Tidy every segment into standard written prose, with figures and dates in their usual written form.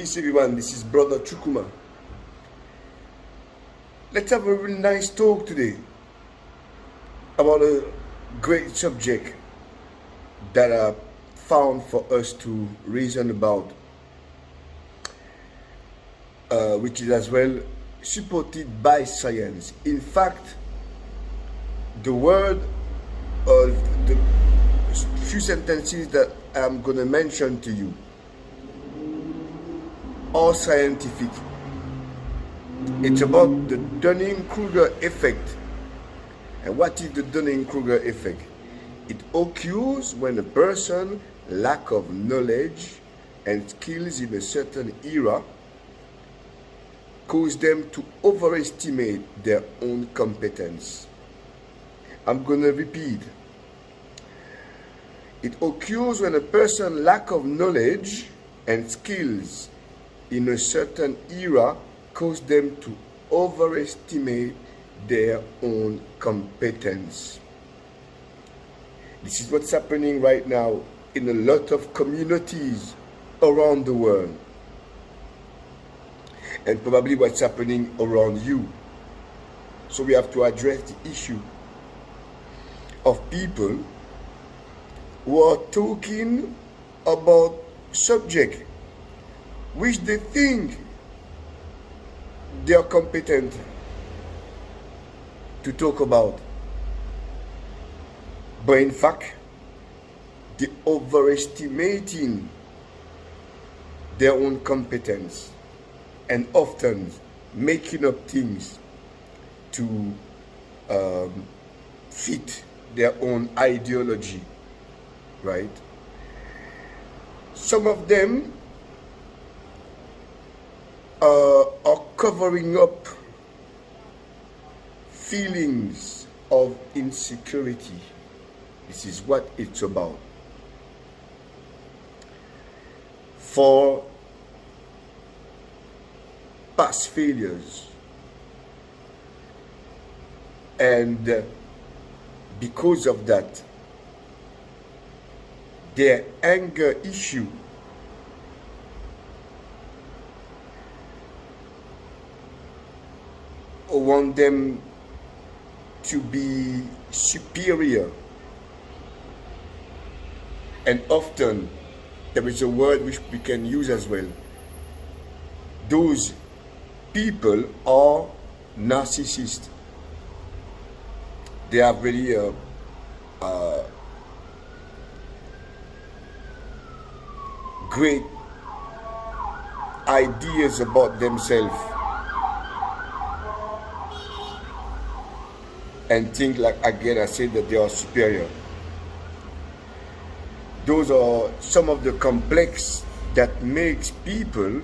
Peace everyone, this is Brother Chukuma. Let's have a really nice talk today about a great subject that I found for us to reason about, which is as well supported by science. In fact, the word of the few sentences that I'm going to mention to you are scientific. It's about the Dunning-Kruger effect. And what is the Dunning-Kruger effect? It occurs when a person lack of knowledge and skills in a certain era cause them to overestimate their own competence. I'm going to repeat. It occurs when a person lack of knowledge and skills in a certain era cause them to overestimate their own competence. This is what's happening right now in a lot of communities around the world, and probably what's happening around you. So we have to address the issue of people who are talking about subject which they think they are competent to talk about, but in fact they overestimating their own competence and often making up things to fit their own ideology, right? Some of them are covering up feelings of insecurity. This is what it's about. For past failures, and because of that, their anger issue want them to be superior, and often there is a word which we can use as well. Those people are narcissists. They have really great ideas about themselves and think, like again I said, that they are superior. Those are some of the complex that makes people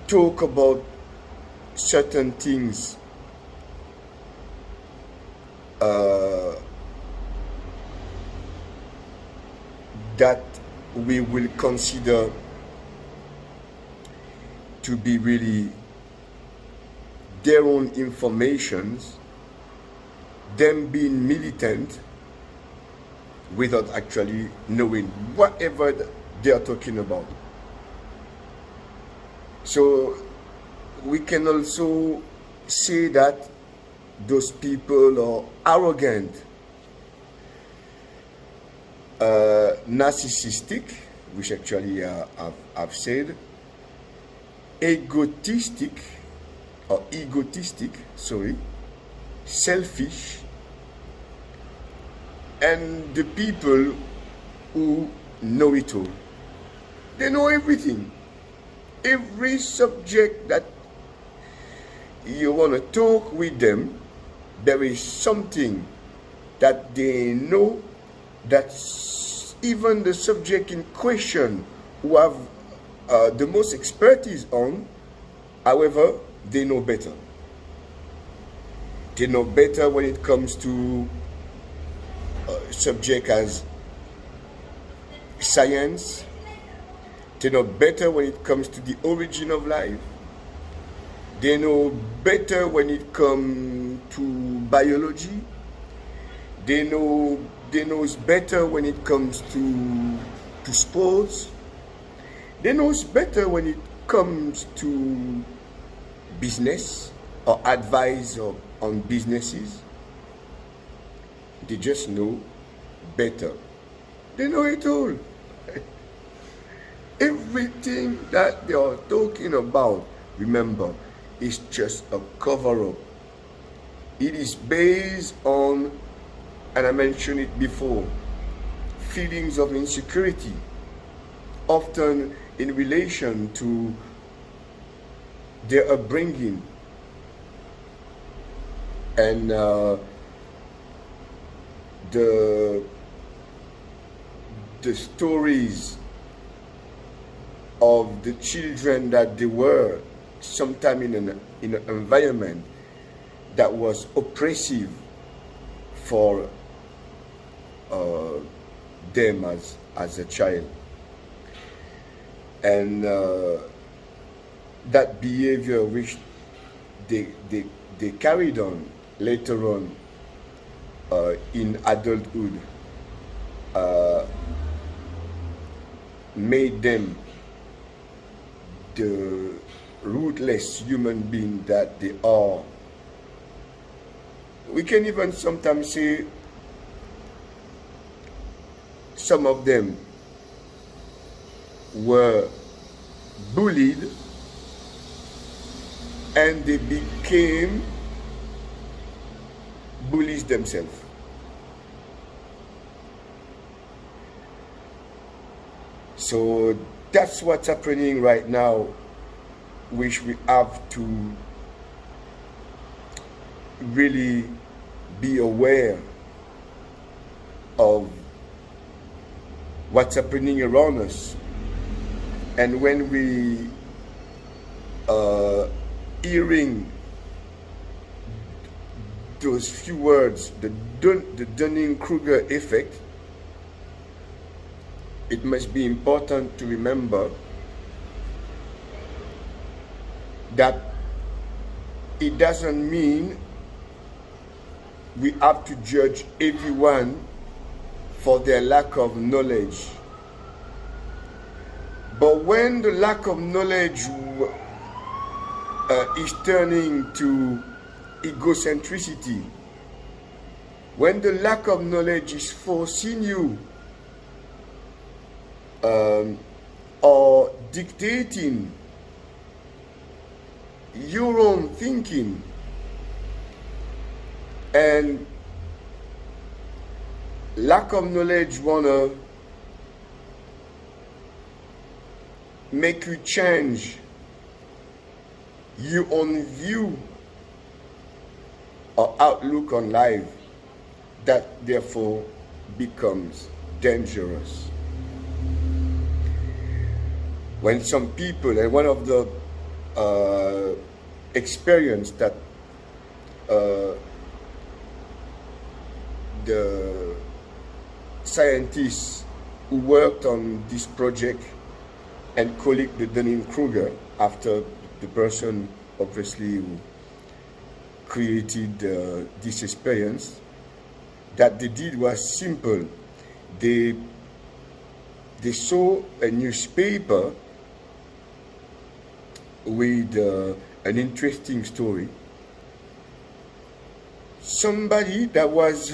talk about certain things that we will consider to be really their own informations, them being militant without actually knowing whatever they are talking about. So we can also say that those people are arrogant, narcissistic, which actually I've said, egotistic, selfish, and the people who know it all. They know everything. Every subject that you want to talk with them, there is something that they know that even the subject in question who have the most expertise on, however, they know better. They know better when it comes to subject as science. They know better when it comes to the origin of life. They know better when it comes to biology. They knows better when it comes to sports. They knows better when it comes to business or advice on businesses. They just know better. They know it all. Everything that they are talking about, remember, is just a cover-up. It is based on, and I mentioned it before, feelings of insecurity, often in relation to their upbringing and the stories of the children that they were sometime in an environment that was oppressive for them as a child, and that behavior which they carried on later on in adulthood made them the ruthless human being that they are. We can even sometimes say some of them were bullied and they became bullies themselves. So that's what's happening right now, which we have to really be aware of what's happening around us. And when we hearing those few words, the Dunning-Kruger effect, it must be important to remember that it doesn't mean we have to judge everyone for their lack of knowledge. But when the lack of knowledge is turning to egocentricity, when the lack of knowledge is forcing you or dictating your own thinking, and lack of knowledge wanna make you change your own view or outlook on life, that therefore becomes dangerous. When some people, and one of the experience that the scientists who worked on this project and call it the Dunning-Kruger, after the person obviously who created this experience, that they did was simple. They saw a newspaper with an interesting story. Somebody that was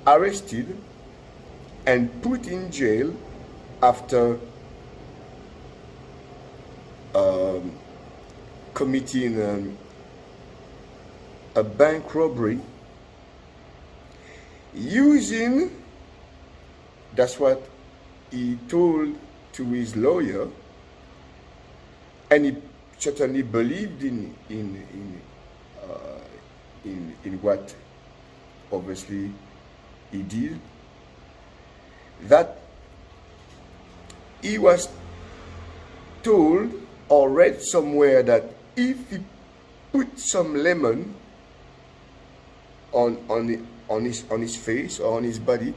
arrested and put in jail after committing a bank robbery, using, that's what he told to his lawyer, and he certainly believed in what obviously he did, that he was told or read somewhere that if he put some lemon on his face or on his body,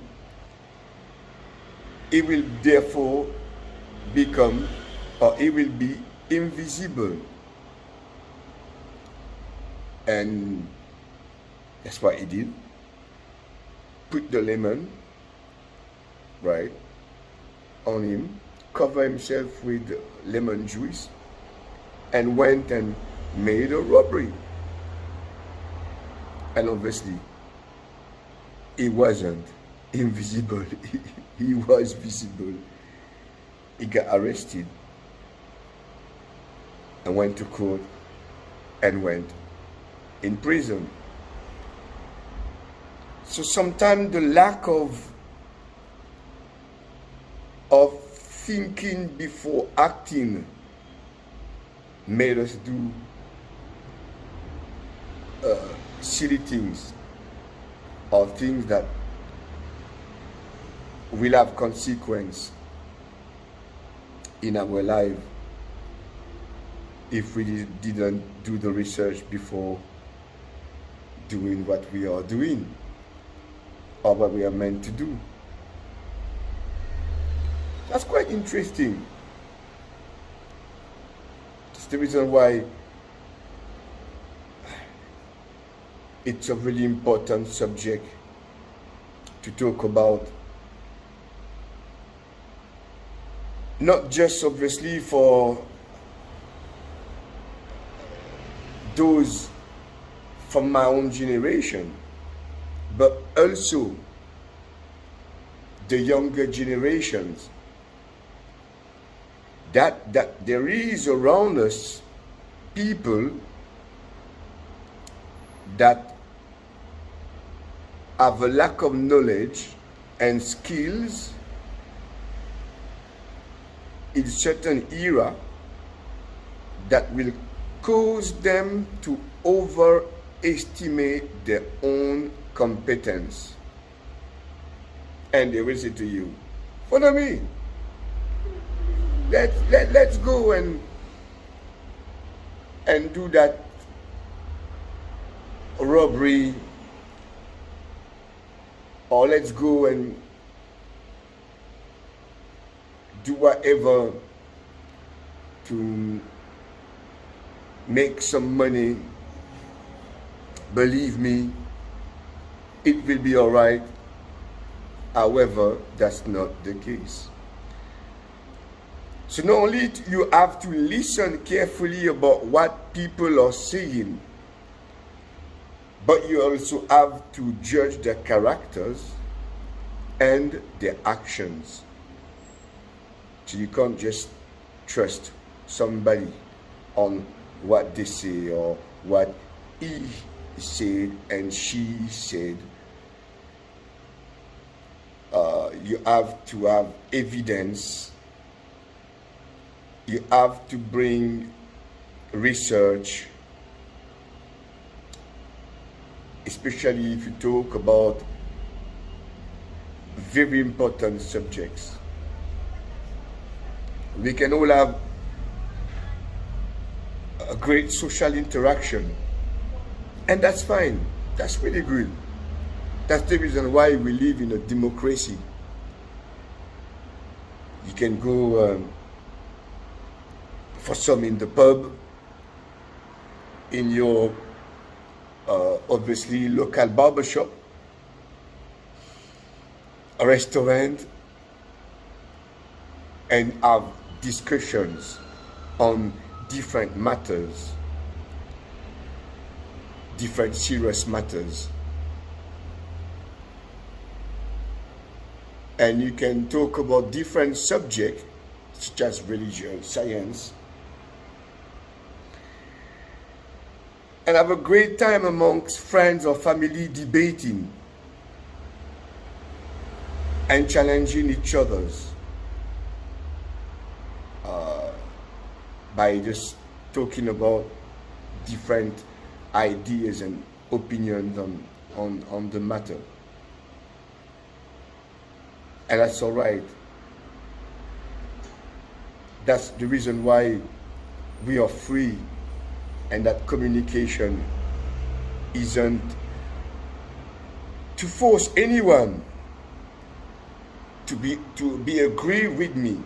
he will therefore become, or he will be invisible. And that's what he did. Put the lemon, right, on him, cover himself with lemon juice and went and made a robbery. And obviously, he wasn't invisible. He was visible. He got arrested and went to court and went in prison. So sometimes the lack of thinking before acting made us do silly things or things that will have consequence in our life if we didn't do the research before doing what we are doing or what we are meant to do. That's quite interesting. It's the reason why it's a really important subject to talk about. Not just obviously for those from my own generation, but also the younger generations. That there is around us people that have a lack of knowledge and skills in certain era that will cause them to overestimate their own competence. And they will say to you, follow me. Let's go and do that robbery, or let's go and do whatever to make some money. Believe me, it will be all right. However, that's not the case. So not only you have to listen carefully about what people are saying, but you also have to judge their characters and their actions. So you can't just trust somebody on what they say or what he said and she said. You have to have evidence. You have to bring research, especially if you talk about very important subjects. We can all have a great social interaction, and that's fine. That's really good. That's the reason why we live in a democracy. You can go for some in the pub, in your obviously local barbershop, a restaurant, and have discussions on different matters, different serious matters. And you can talk about different subjects, such as religion, science, and have a great time amongst friends or family debating and challenging each other's by just talking about different ideas and opinions on the matter. And that's all right. That's the reason why we are free, and that communication isn't to force anyone to be agree with me.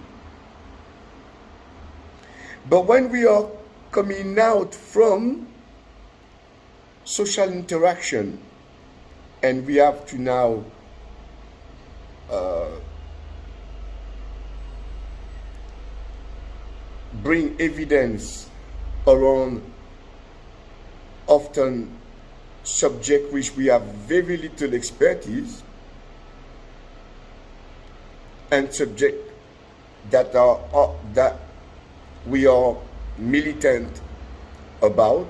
But when we are coming out from social interaction and we have to now bring evidence around often subject which we have very little expertise, and subject that we are militant about,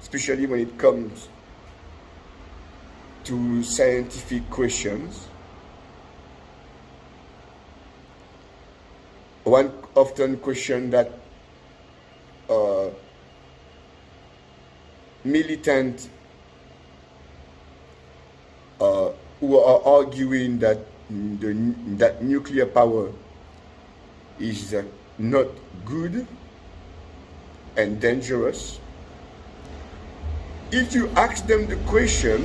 especially when it comes to scientific questions. One often question that militant who are arguing that that nuclear power is not good and dangerous, if you ask them the question,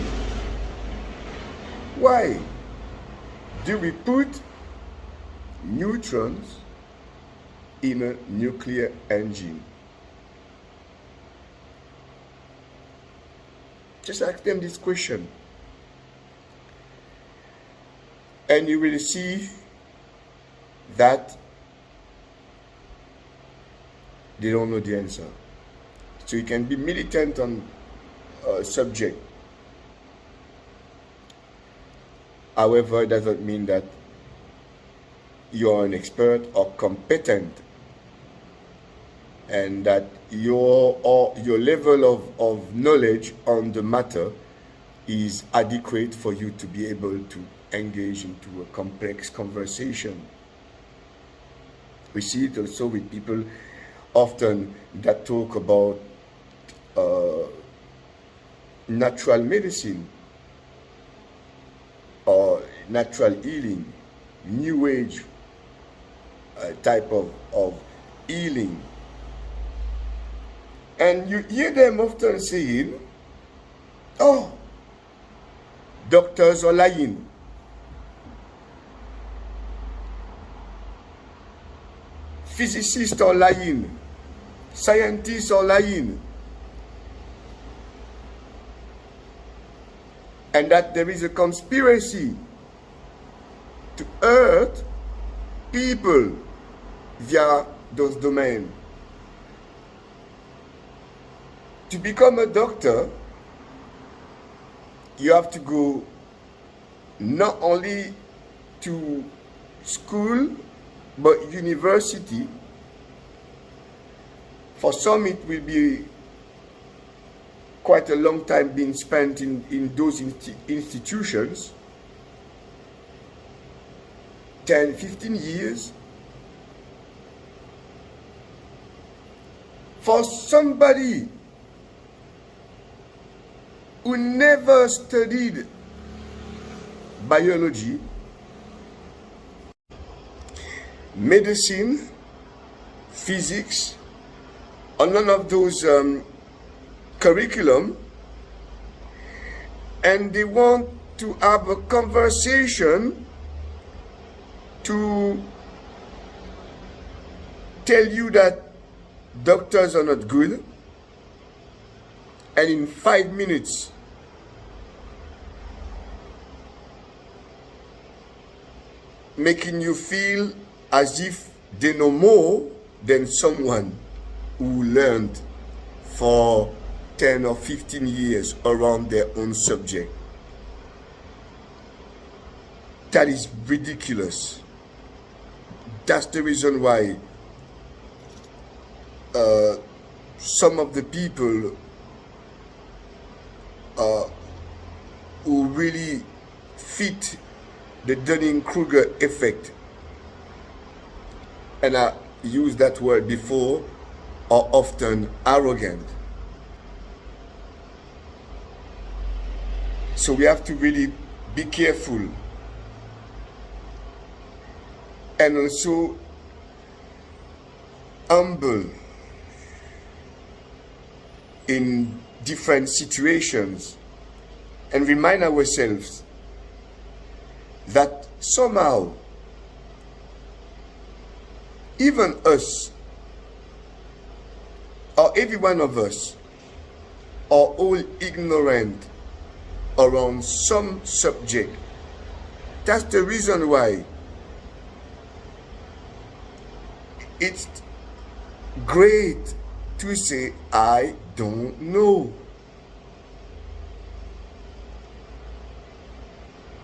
why do we put neutrons in a nuclear engine? Just ask them this question, and you will see that they don't know the answer. So you can be militant on a subject. However, it doesn't mean that you're an expert or competent, and that your level of knowledge on the matter is adequate for you to be able to engage into a complex conversation. We see it also with people often that talk about natural medicine or natural healing, new age type of healing. And you hear them often saying, oh, doctors are lying. Physicists are lying. Scientists are lying. And that there is a conspiracy to hurt people via those domains. To become a doctor, you have to go not only to school, but university. For some, it will be quite a long time being spent in those institutions, 10, 15 years. For somebody who never studied biology, medicine, physics, or none of those curriculum, and they want to have a conversation to tell you that doctors are not good, and in 5 minutes making you feel as if they know more than someone who learned for 10 or 15 years around their own subject. That is ridiculous. That's the reason why some of the people who really fit the Dunning-Kruger effect, and I used that word before, are often arrogant. So we have to really be careful, and also humble in different situations, and remind ourselves that somehow even us, or every one of us, are all ignorant around some subject. That's the reason why it's great to say, I don't know.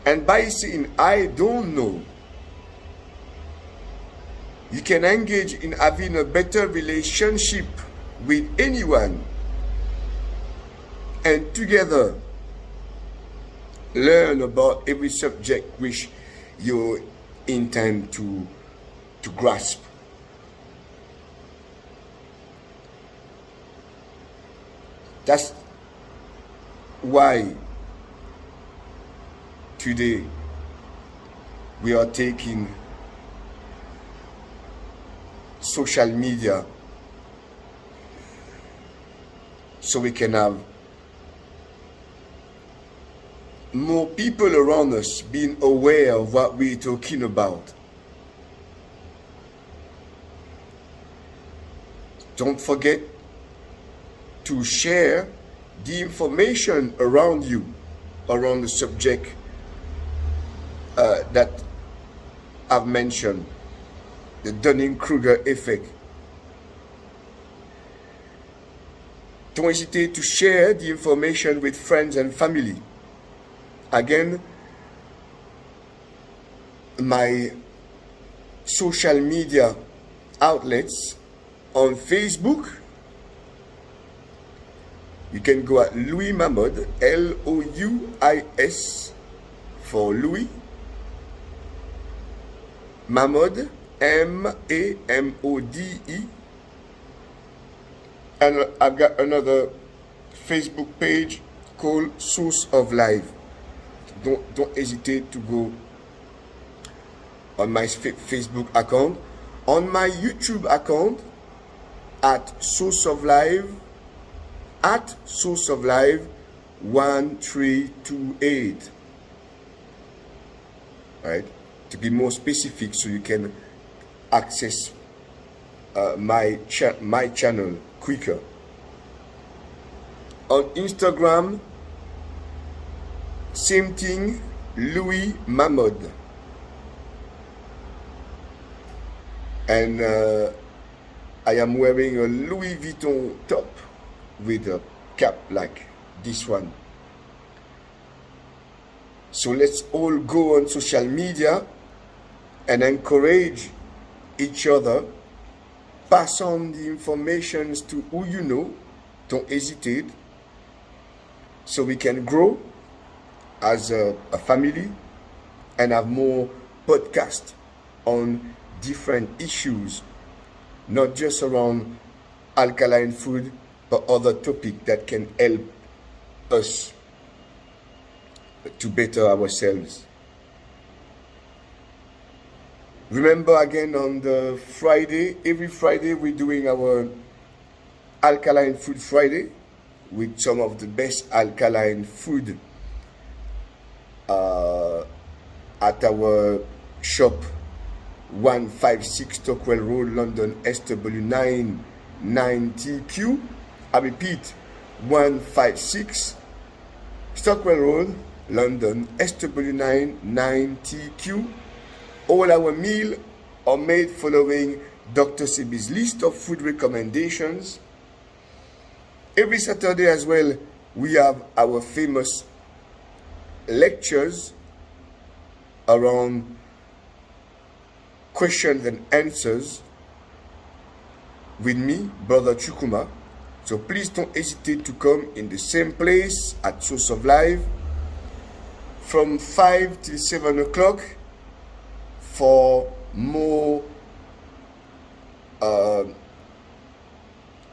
And by saying, I don't know, you can engage in having a better relationship with anyone, and together learn about every subject which you intend to grasp. That's why today we are taking social media so we can have more people around us being aware of what we're talking about. Don't forget to share the information around you, around the subject that I've mentioned, the Dunning-Kruger effect. Don't hesitate to share the information with friends and family. Again, my social media outlets on Facebook, you can go at Louis Mahmoud, Louis for Louis, Mahmoud, Mamode, and I've got another Facebook page called Source of Life. Don't hesitate to go on my Facebook account, on my YouTube account at Source of Life, at Source of Life 1328. Right? To be more specific, so you can access my channel quicker. On Instagram, same thing, Louis Mahmoud. And I am wearing a Louis Vuitton top with a cap like this one. So let's all go on social media and encourage each other. Pass on the information to who you know. Don't hesitate. So we can grow as a family and have more podcasts on different issues, not just around alkaline food, but other topics that can help us to better ourselves. Remember again, on the Friday, every Friday we're doing our Alkaline Food Friday with some of the best alkaline food at our shop 156 Stockwell Road, London, SW9 9TQ. I repeat, 156 Stockwell Road, London, SW9 9TQ. All our meals are made following Dr. Sebi's list of food recommendations. Every Saturday as well, we have our famous lectures around questions and answers with me, Brother Chukuma. So please don't hesitate to come in the same place at Source of Life from 5 till 7 o'clock for more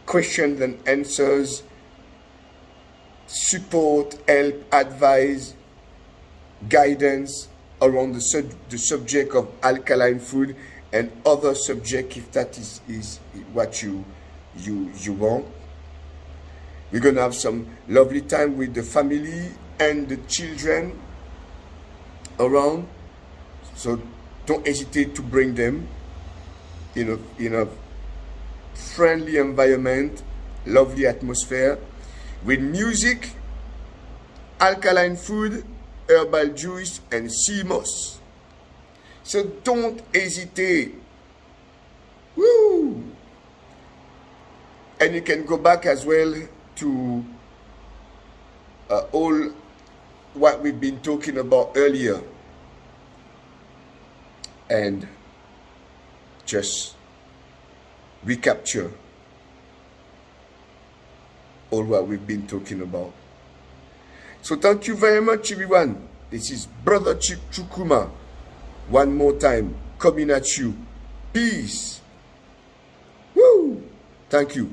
questions and answers, support, help, advice, guidance around the subject of alkaline food and other subject, if that is what you want. We're gonna have some lovely time with the family and the children around, so don't hesitate to bring them in a friendly environment, lovely atmosphere, with music, alkaline food, herbal juice, and sea moss. So don't hesitate. Woo! And you can go back as well to all what we've been talking about earlier and just recapture all what we've been talking about. So thank you very much, everyone. This is Brother Chukwuma one more time coming at you. Peace. Woo! Thank you.